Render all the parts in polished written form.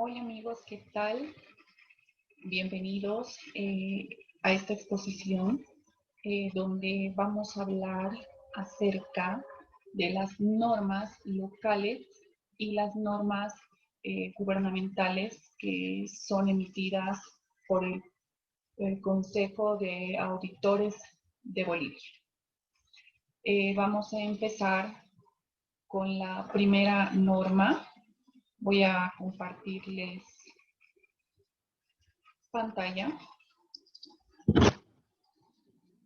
Hola amigos, ¿qué tal? Bienvenidos a esta exposición donde vamos a hablar acerca de las normas locales y las normas gubernamentales que son emitidas por el Consejo de Auditores de Bolivia. Vamos a empezar con la primera norma. Voy a compartirles pantalla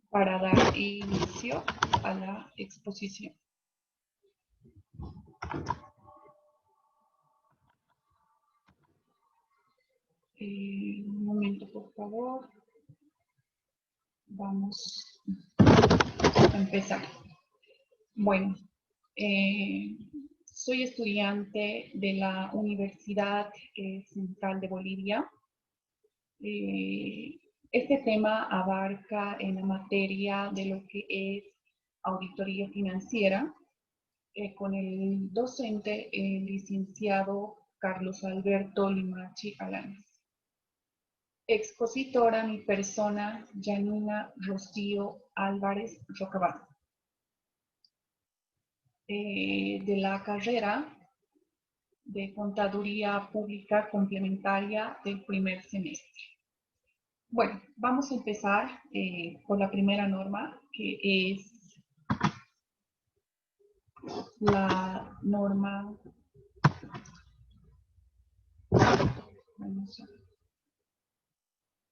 para dar inicio a la exposición. Un momento, por favor. Vamos a empezar. Bueno, soy estudiante de la Universidad Central de Bolivia. Este tema abarca en la materia de lo que es auditoría financiera con el docente, el licenciado Carlos Alberto Limachi Alanes. Expositora mi persona, Yanina Rocío Álvarez Rocabal. De la carrera de Contaduría Pública Complementaria del primer semestre. Bueno, vamos a empezar por la primera norma, que es la norma. Vamos a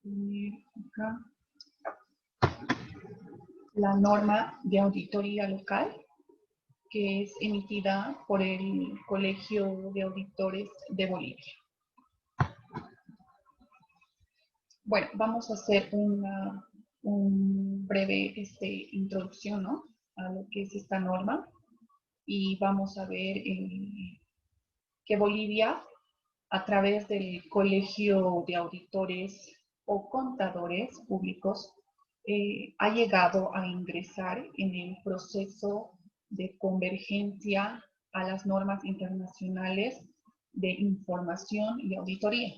poner acá. La norma de auditoría local, que es emitida por el Colegio de Auditores de Bolivia. Bueno, vamos a hacer una breve introducción, ¿no?, a lo que es esta norma, y vamos a ver que Bolivia, a través del Colegio de Auditores o Contadores Públicos, ha llegado a ingresar en el proceso de convergencia a las normas internacionales de información y auditoría.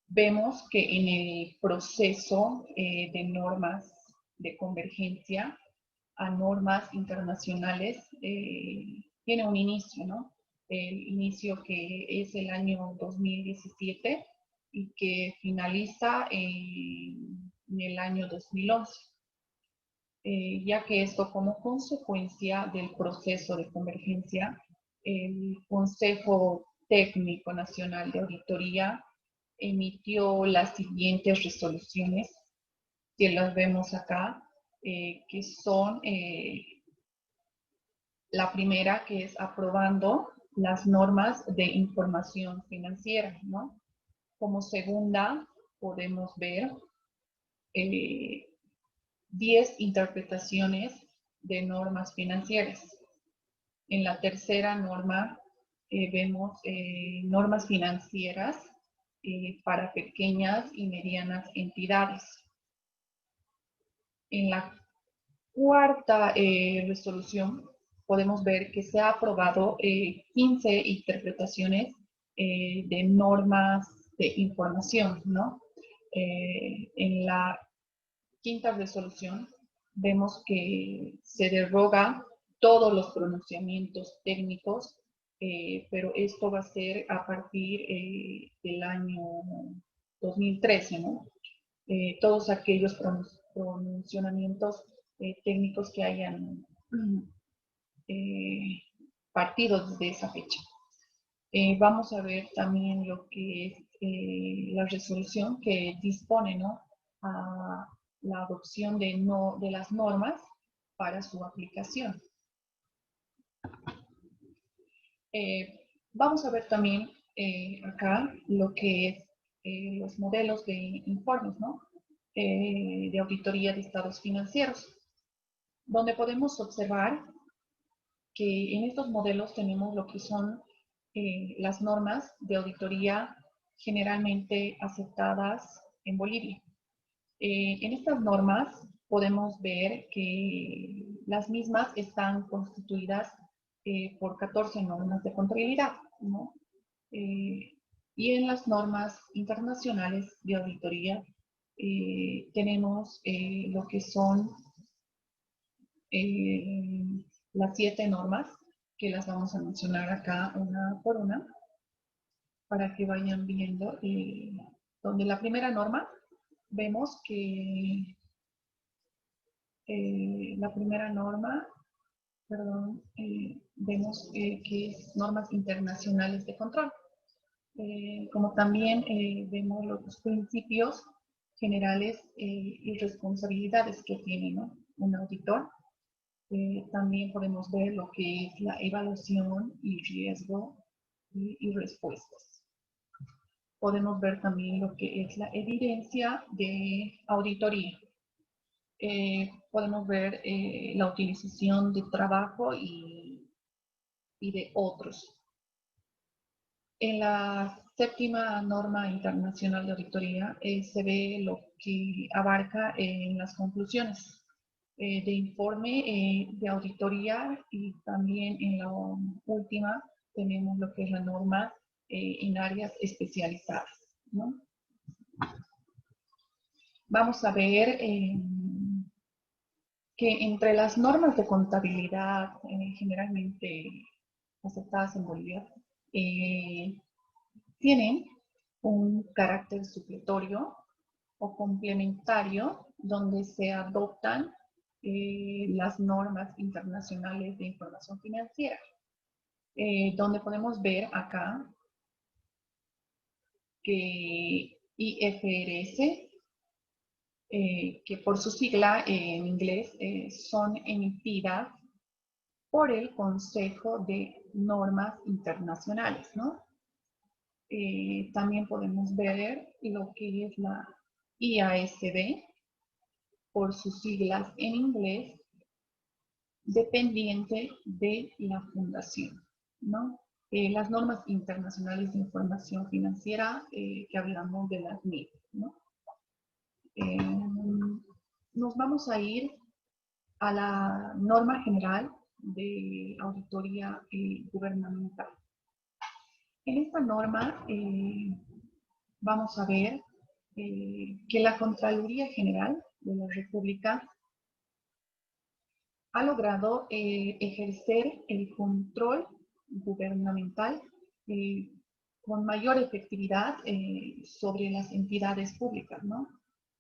Vemos que en el proceso de normas de convergencia a normas internacionales tiene un inicio, ¿no? El inicio que es el año 2017 y que finaliza en el año 2011. Ya que esto, como consecuencia del proceso de convergencia, el Consejo Técnico Nacional de Auditoría emitió las siguientes resoluciones, que las vemos acá, que son la primera, que es aprobando las normas de información financiera, ¿no? Como segunda, podemos ver 10 interpretaciones de normas financieras. En la tercera norma vemos normas financieras para pequeñas y medianas entidades. En la cuarta resolución podemos ver que se ha aprobado 15 interpretaciones de normas de información, ¿no? En la quinta resolución vemos que se deroga todos los pronunciamientos técnicos, pero esto va a ser a partir del año 2013, ¿no? Todos aquellos pronunciamientos técnicos que hayan partido desde esa fecha. Vamos a ver también lo que es la resolución que dispone, ¿no?, a la adopción de las normas para su aplicación. Vamos a ver también acá lo que es los modelos de informes, ¿no?, de auditoría de estados financieros, donde podemos observar que en estos modelos tenemos lo que son las normas de auditoría generalmente aceptadas en Bolivia. En estas normas podemos ver que las mismas están constituidas por 14 normas de contabilidad, ¿no? Y en las normas internacionales de auditoría tenemos lo que son las 7 normas, que las vamos a mencionar acá una por una, para que vayan viendo. Donde la primera norma, vemos que la primera norma, perdón, vemos que es normas internacionales de control. Como también vemos los principios generales y responsabilidades que tiene, ¿no?, un auditor. También podemos ver lo que es la evaluación y riesgo y respuestas. Podemos ver también lo que es la evidencia de auditoría. Podemos ver la utilización de trabajo y de otros. En la séptima norma internacional de auditoría se ve lo que abarca en las conclusiones de informe de auditoría, y también en la última tenemos lo que es la norma en áreas especializadas, ¿no? Vamos a ver que entre las normas de contabilidad generalmente aceptadas en Bolivia, tienen un carácter supletorio o complementario, donde se adoptan las normas internacionales de información financiera, donde podemos ver acá que IFRS, que por su sigla en inglés son emitidas por el Consejo de Normas Internacionales, ¿no? También podemos ver lo que es la IASB, por sus siglas en inglés, dependiente de la fundación, ¿no? Las normas internacionales de información financiera, que hablamos de las NIF, ¿no? Nos vamos a ir a la norma general de auditoría gubernamental. En esta norma vamos a ver que la Contraloría General de la República ha logrado ejercer el control gubernamental eh, con mayor efectividad sobre las entidades públicas, ¿no?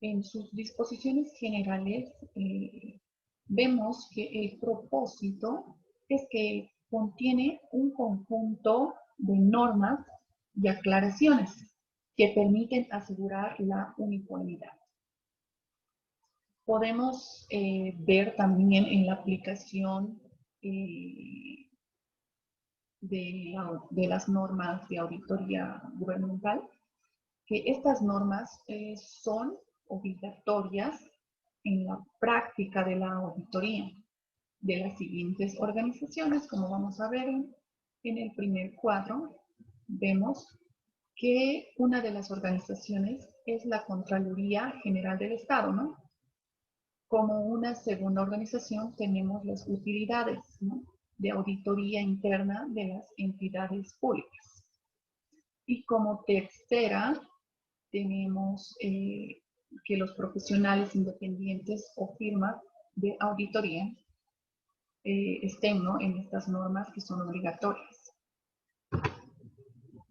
En sus disposiciones generales vemos que el propósito es que contiene un conjunto de normas y aclaraciones que permiten asegurar la uniformidad. Podemos ver también en la aplicación de las normas de auditoría gubernamental que estas normas son obligatorias en la práctica de la auditoría de las siguientes organizaciones. Como vamos a ver en el primer cuadro, vemos que una de las organizaciones es la Contraloría General del Estado, ¿no? Como una segunda organización tenemos las utilidades, ¿no?, de auditoría interna de las entidades públicas. Y como tercera tenemos que los profesionales independientes o firmas de auditoría estén, ¿no?, en estas normas que son obligatorias.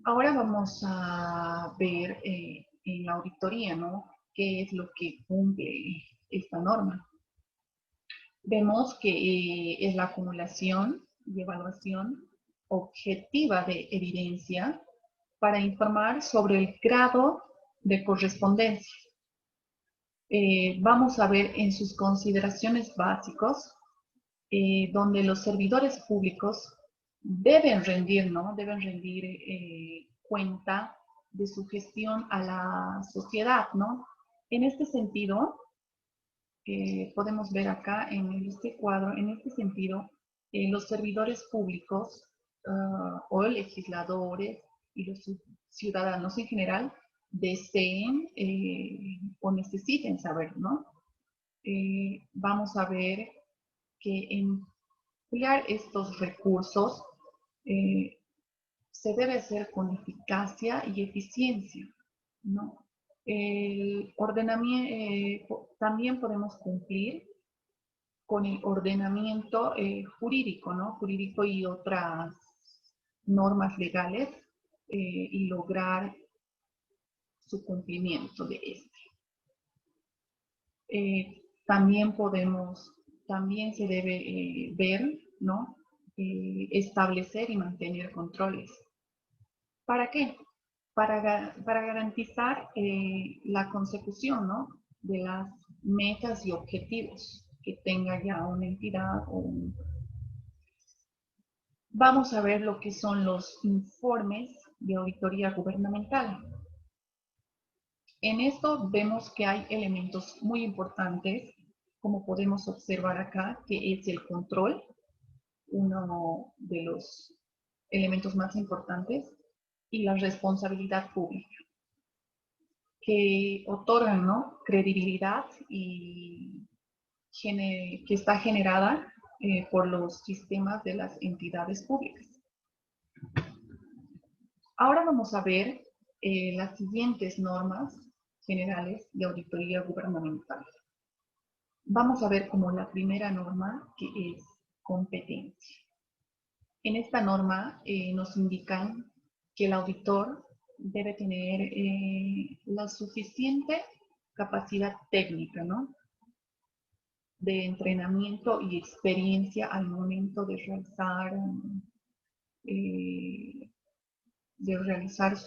Ahora vamos a ver en la auditoría, ¿no?, qué es lo que cumple esta norma. Vemos que es la acumulación y evaluación objetiva de evidencia para informar sobre el grado de correspondencia. Vamos a ver en sus consideraciones básicos, donde los servidores públicos deben rendir, ¿no?, deben rendir cuenta de su gestión a la sociedad, ¿no? En este sentido, podemos ver acá en este cuadro, en este sentido, los servidores públicos o legisladores y los ciudadanos en general deseen o necesiten saber, ¿no? Vamos a ver que emplear estos recursos se debe hacer con eficacia y eficiencia, ¿no? El ordenamiento, también podemos cumplir con el ordenamiento jurídico, ¿no? Jurídico y otras normas legales y lograr su cumplimiento de este. También se debe ver, ¿no? Establecer y mantener controles. ¿Para qué? Para garantizar la consecución, ¿no? De las metas y objetivos que tenga ya una entidad o Vamos a ver lo que son los informes de auditoría gubernamental. En esto vemos que hay elementos muy importantes, como podemos observar acá, que es el control, uno de los elementos más importantes, y la responsabilidad pública, que otorgan, ¿no?, credibilidad y que está generada por los sistemas de las entidades públicas. Ahora vamos a ver las siguientes normas generales de auditoría gubernamental. Vamos a ver como la primera norma, que es competencia. En esta norma nos indican que el auditor debe tener la suficiente capacidad técnica, ¿no?, de entrenamiento y experiencia al momento de realizar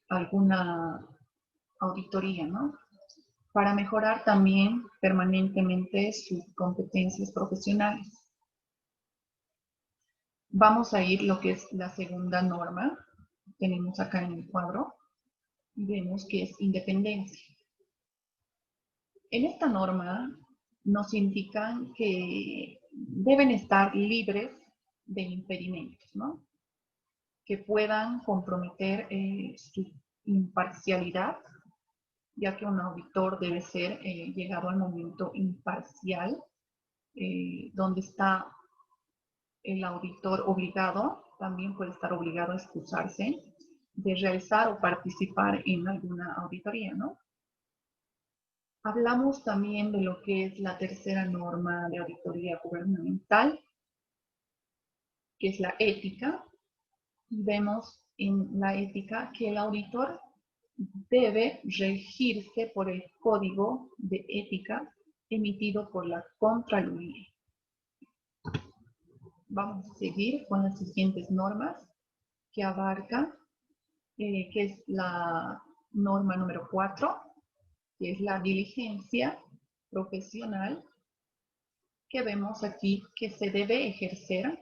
alguna auditoría, ¿no?, para mejorar también permanentemente sus competencias profesionales. Vamos a ir lo que es la segunda norma, tenemos acá en el cuadro, y vemos que es independencia. En esta norma nos indican que deben estar libres de impedimentos, ¿no?, que puedan comprometer su imparcialidad, ya que un auditor debe ser llegado al momento imparcial, donde está el auditor obligado, también puede estar obligado a excusarse de realizar o participar en alguna auditoría, ¿no? Hablamos también de lo que es la tercera norma de auditoría gubernamental, que es la ética. Y vemos en la ética que el auditor debe regirse por el código de ética emitido por la Contraloría. Vamos a seguir con las siguientes normas que abarca, que es la norma número 4, que es la diligencia profesional, que vemos aquí que se debe ejercer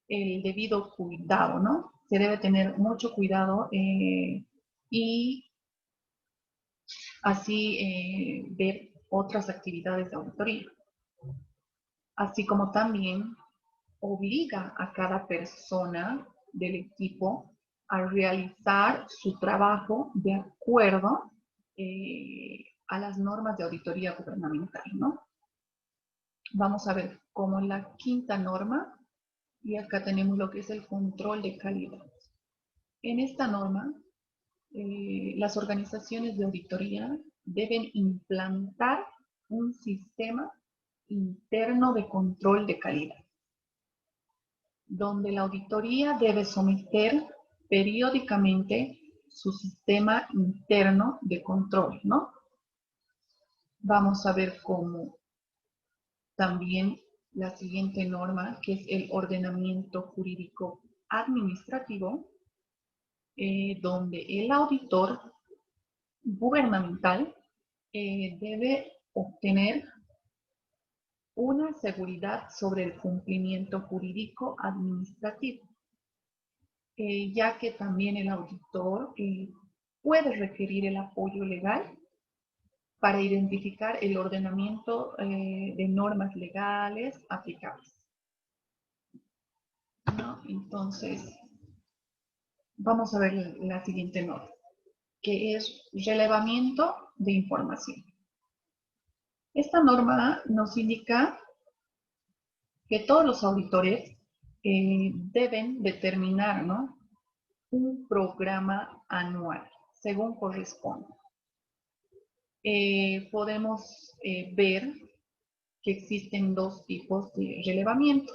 el debido cuidado, ¿no? Se debe tener mucho cuidado y así ver otras actividades de auditoría. Así como también obliga a cada persona del equipo a realizar su trabajo de acuerdo a las normas de auditoría gubernamental, ¿no? Vamos a ver como la quinta norma, y acá tenemos lo que es el control de calidad. En esta norma, las organizaciones de auditoría deben implantar un sistema interno de control de calidad, donde la auditoría debe someter periódicamente su sistema interno de control, ¿no? Vamos a ver cómo también la siguiente norma, que es el ordenamiento jurídico administrativo, donde el auditor gubernamental debe obtener una seguridad sobre el cumplimiento jurídico administrativo, ya que también el auditor puede requerir el apoyo legal para identificar el ordenamiento de normas legales aplicables, ¿no? Entonces, vamos a ver la siguiente norma, que es relevamiento de información. Esta norma nos indica que todos los auditores deben determinar, ¿no?, un programa anual, según corresponda. Podemos ver que existen dos tipos de relevamiento.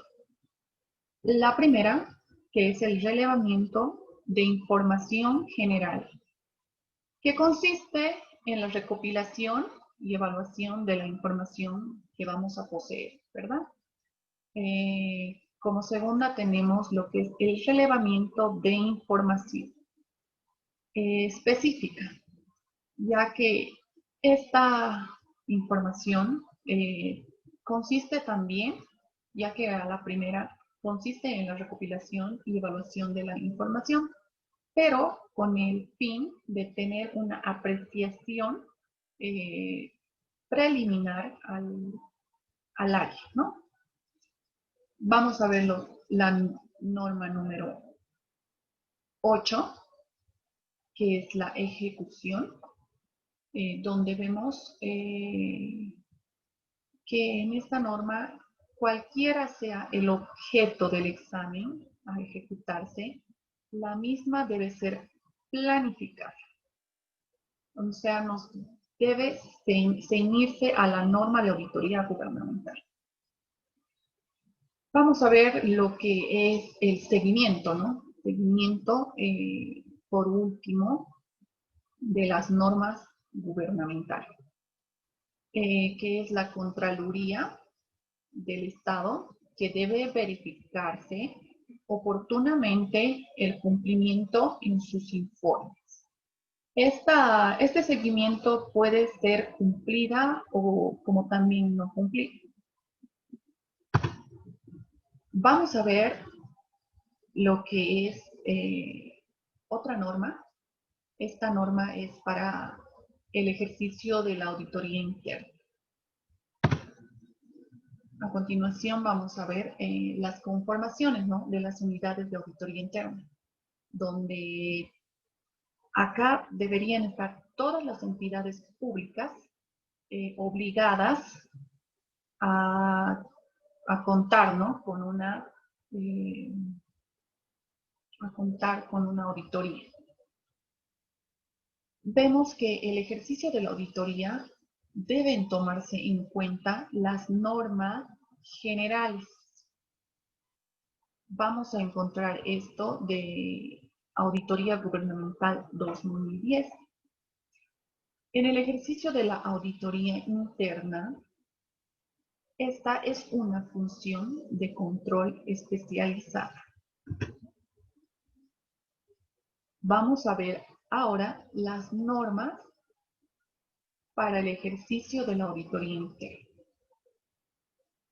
La primera, que es el relevamiento de información general, que consiste en la recopilación y evaluación de la información que vamos a poseer, ¿verdad? Como segunda tenemos lo que es el relevamiento de información específica, ya que esta información consiste también, ya que a la primera consiste en la recopilación y evaluación de la información, pero con el fin de tener una apreciación preliminar al área, ¿no? Vamos a ver la norma número 8, que es la ejecución, donde vemos que en esta norma, cualquiera sea el objeto del examen a ejecutarse, la misma debe ser planificada. O sea, nos debe ceñirse a la norma de auditoría gubernamental. Vamos a ver lo que es el seguimiento, ¿no? Seguimiento, por último, de las normas gubernamentales, que es la Contraloría del Estado, que debe verificarse oportunamente el cumplimiento en sus informes. Este seguimiento puede ser cumplida o como también no cumplida. Vamos a ver lo que es otra norma. Esta norma es para el ejercicio de la auditoría interna. A continuación vamos a ver las conformaciones, ¿no?, de las unidades de auditoría interna, donde acá deberían estar todas las entidades públicas obligadas a contar, ¿no?, con una auditoría. Vemos que el ejercicio de la auditoría deben tomarse en cuenta las normas generales. Vamos a encontrar esto de Auditoría Gubernamental 2010. En el ejercicio de la auditoría interna, esta es una función de control especializada. Vamos a ver ahora las normas para el ejercicio de la auditoría interna.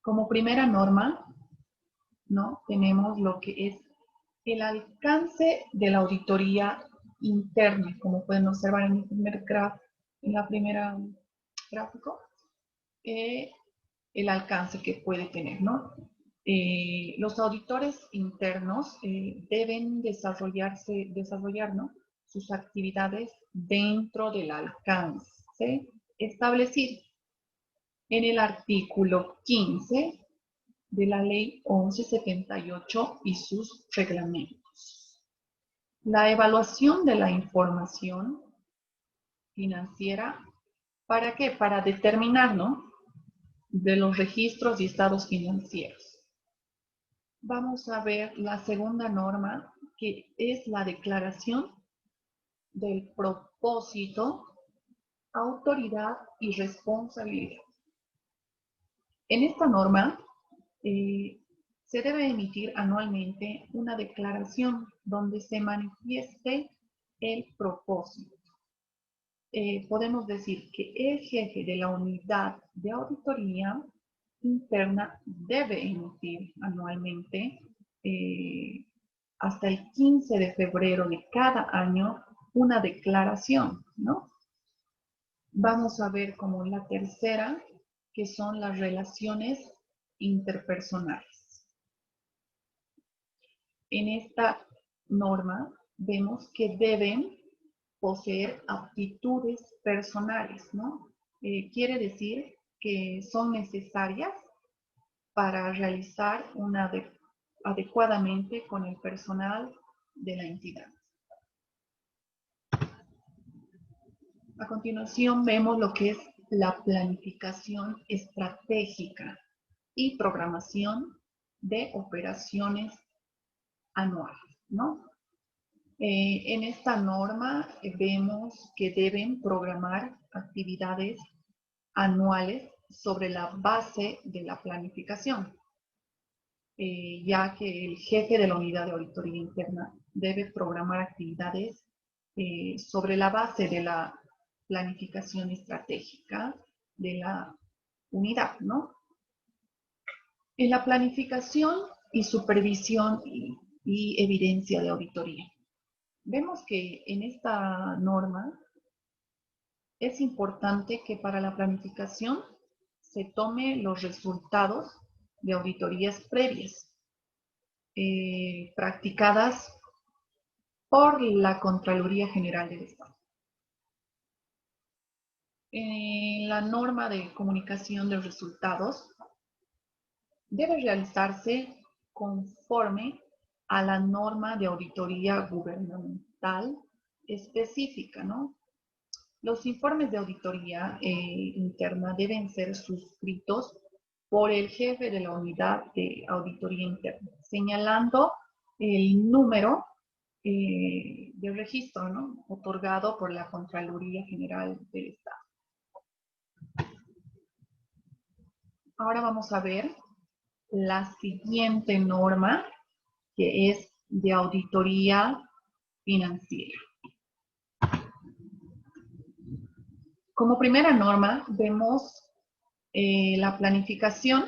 Como primera norma, ¿no?, tenemos lo que es el alcance de la auditoría interna, como pueden observar en la primera gráfico, el alcance que puede tener, ¿no? Los auditores internos deben desarrollar, ¿no?, sus actividades dentro del alcance establecido en el artículo 15 de la Ley 1178 y sus reglamentos. La evaluación de la información financiera, ¿para qué? Para determinar, ¿no?, de los registros y estados financieros. Vamos a ver la segunda norma, que es la declaración del propósito, autoridad y responsabilidad. En esta norma se debe emitir anualmente una declaración donde se manifieste el propósito. Podemos decir que el jefe de la unidad de auditoría interna debe emitir anualmente hasta el 15 de febrero de cada año una declaración, ¿no? Vamos a ver como la tercera, que son las relaciones interpersonales. En esta norma vemos que deben poseer aptitudes personales, ¿no? Quiere decir que son necesarias para realizar una adecuadamente con el personal de la entidad. A continuación vemos lo que es la planificación estratégica y programación de operaciones anuales, ¿no? En esta norma vemos que deben programar actividades anuales sobre la base de la planificación, ya que el jefe de la unidad de auditoría interna debe programar actividades sobre la base de la planificación estratégica de la unidad, ¿no? En la planificación y supervisión y evidencia de auditoría. Vemos que en esta norma es importante que para la planificación se tome los resultados de auditorías previas practicadas por la Contraloría General del Estado. En la norma de comunicación de resultados debe realizarse conforme a la norma de auditoría gubernamental específica, ¿no? Los informes de auditoría interna deben ser suscritos por el jefe de la unidad de auditoría interna, señalando el número de registro, ¿no?, otorgado por la Contraloría General del Estado. Ahora vamos a ver la siguiente norma, que es de auditoría financiera. Como primera norma vemos la planificación,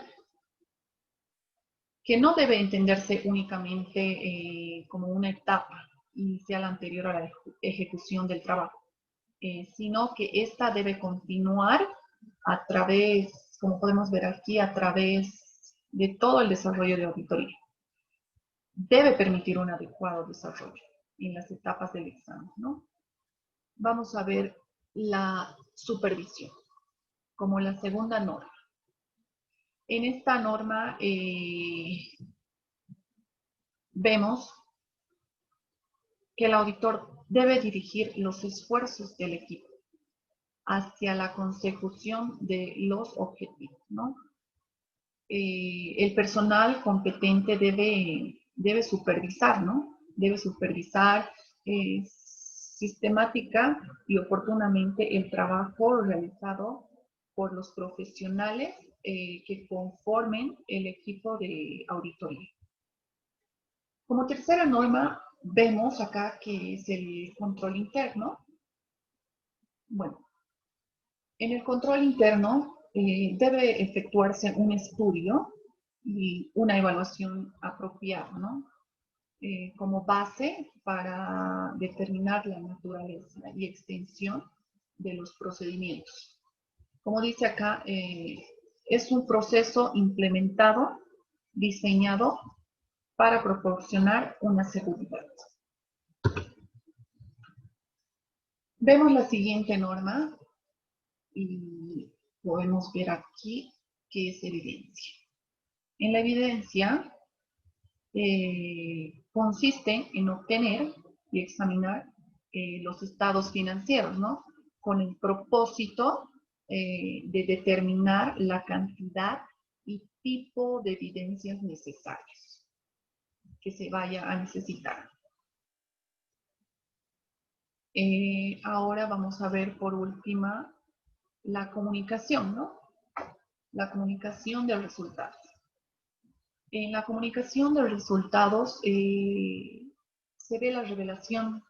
que no debe entenderse únicamente como una etapa inicial anterior a la ejecución del trabajo, sino que esta debe continuar a través, como podemos ver aquí, a través de todo el desarrollo de auditoría. Debe permitir un adecuado desarrollo en las etapas del examen, ¿no? Vamos a ver la supervisión como la segunda norma. En esta norma vemos que el auditor debe dirigir los esfuerzos del equipo hacia la consecución de los objetivos, ¿no? El personal competente debe supervisar, ¿no? Debe supervisar sistemática y oportunamente el trabajo realizado por los profesionales que conformen el equipo de auditoría. Como tercera norma, vemos acá que es el control interno. Bueno, en el control interno debe efectuarse un estudio y una evaluación apropiada, ¿no? Como base para determinar la naturaleza y extensión de los procedimientos. Como dice acá, es un proceso implementado, diseñado para proporcionar una seguridad. Vemos la siguiente norma y podemos ver aquí que es evidencia. En la evidencia consiste en obtener y examinar los estados financieros, ¿no?, con el propósito de determinar la cantidad y tipo de evidencias necesarias que se vaya a necesitar. Ahora vamos a ver por última la comunicación, ¿no? La comunicación de resultados. En la comunicación de resultados se ve la revelación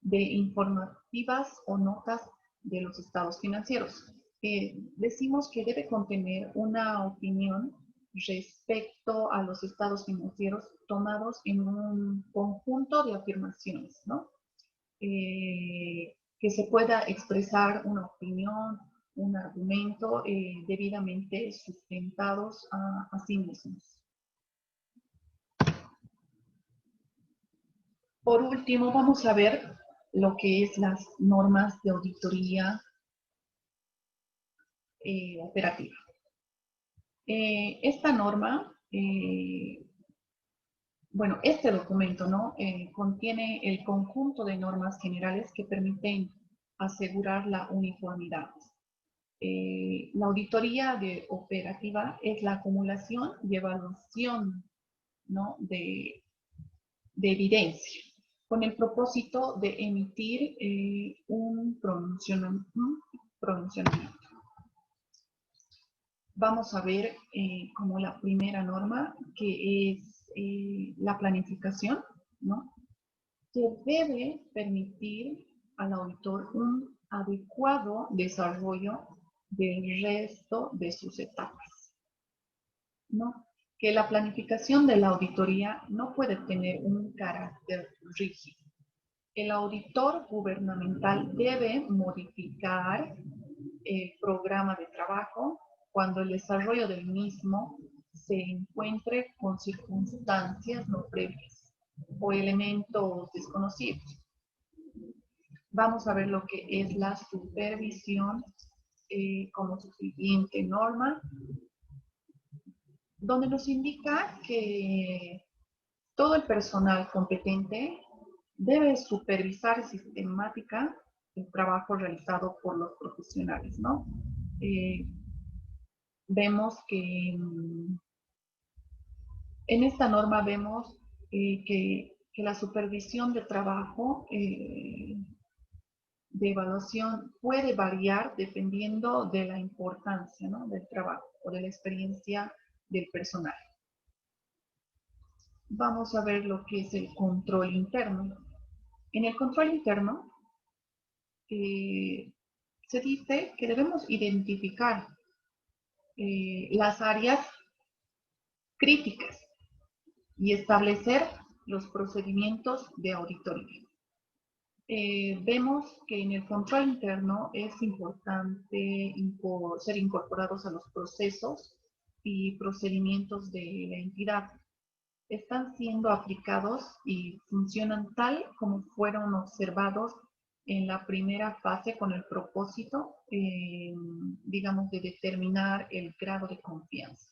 de informativas o notas de los estados financieros. Decimos que debe contener una opinión respecto a los estados financieros tomados en un conjunto de afirmaciones, ¿no? Que se pueda expresar una opinión, un argumento debidamente sustentados a sí mismos. Por último, vamos a ver lo que es las normas de auditoría operativa. Esta norma bueno, este documento, ¿no? Contiene el conjunto de normas generales que permiten asegurar la uniformidad. La auditoría operativa es la acumulación y evaluación, ¿no? de evidencia, con el propósito de emitir un pronunciamiento. Vamos a ver como la primera norma, que es la planificación, ¿no? Que debe permitir al auditor un adecuado desarrollo del resto de sus etapas, ¿no? Que la planificación de la auditoría no puede tener un carácter rígido. El auditor gubernamental debe modificar el programa de trabajo cuando el desarrollo del mismo se encuentre con circunstancias no previas o elementos desconocidos. Vamos a ver lo que es la supervisión como su siguiente norma, donde nos indica que todo el personal competente debe supervisar sistemática el trabajo realizado por los profesionales, ¿no? Vemos que en esta norma vemos que la supervisión de trabajo de evaluación puede variar dependiendo de la importancia, ¿no? del trabajo o de la experiencia del personal. Vamos a ver lo que es el control interno. En el control interno se dice que debemos identificar las áreas críticas y establecer los procedimientos de auditoría. Vemos que en el control interno es importante ser incorporados a los procesos y procedimientos de la entidad. Están siendo aplicados y funcionan tal como fueron observados en la primera fase con el propósito, digamos, de determinar el grado de confianza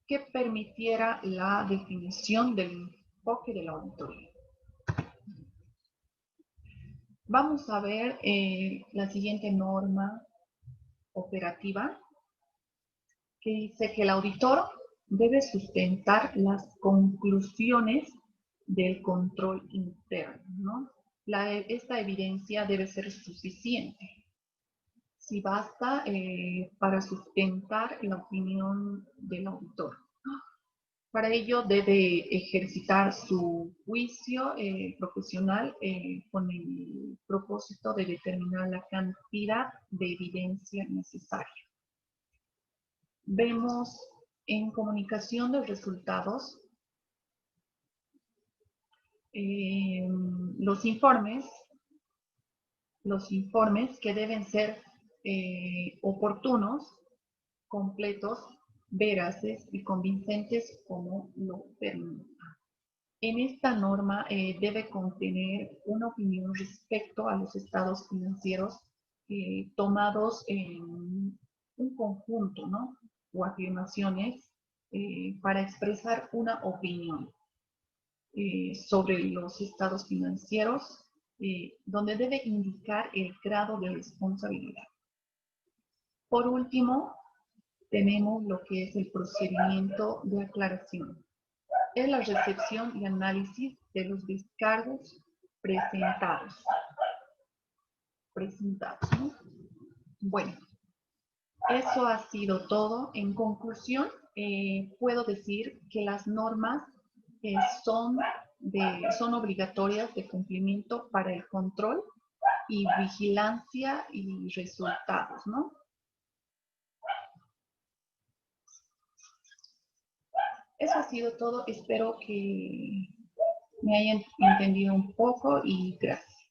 que permitiera la definición del enfoque de la auditoría. Vamos a ver la siguiente norma operativa que dice que el auditor debe sustentar las conclusiones del control interno, ¿no? Esta evidencia debe ser suficiente. Si basta para sustentar la opinión del auditor. Para ello debe ejercitar su juicio profesional con el propósito de determinar la cantidad de evidencia necesaria. Vemos en comunicación de resultados los informes que deben ser oportunos, completos, veraces y convincentes como lo permita. En esta norma debe contener una opinión respecto a los estados financieros tomados en un conjunto, ¿no? O afirmaciones para expresar una opinión sobre los estados financieros, donde debe indicar el grado de responsabilidad. Por último, tenemos lo que es el procedimiento de aclaración. Es la recepción y análisis de los descargos presentados. ¿No? Bueno, eso ha sido todo. En conclusión, puedo decir que las normas son obligatorias de cumplimiento para el control y vigilancia y resultados, ¿no? Eso ha sido todo. Espero que me hayan entendido un poco y gracias.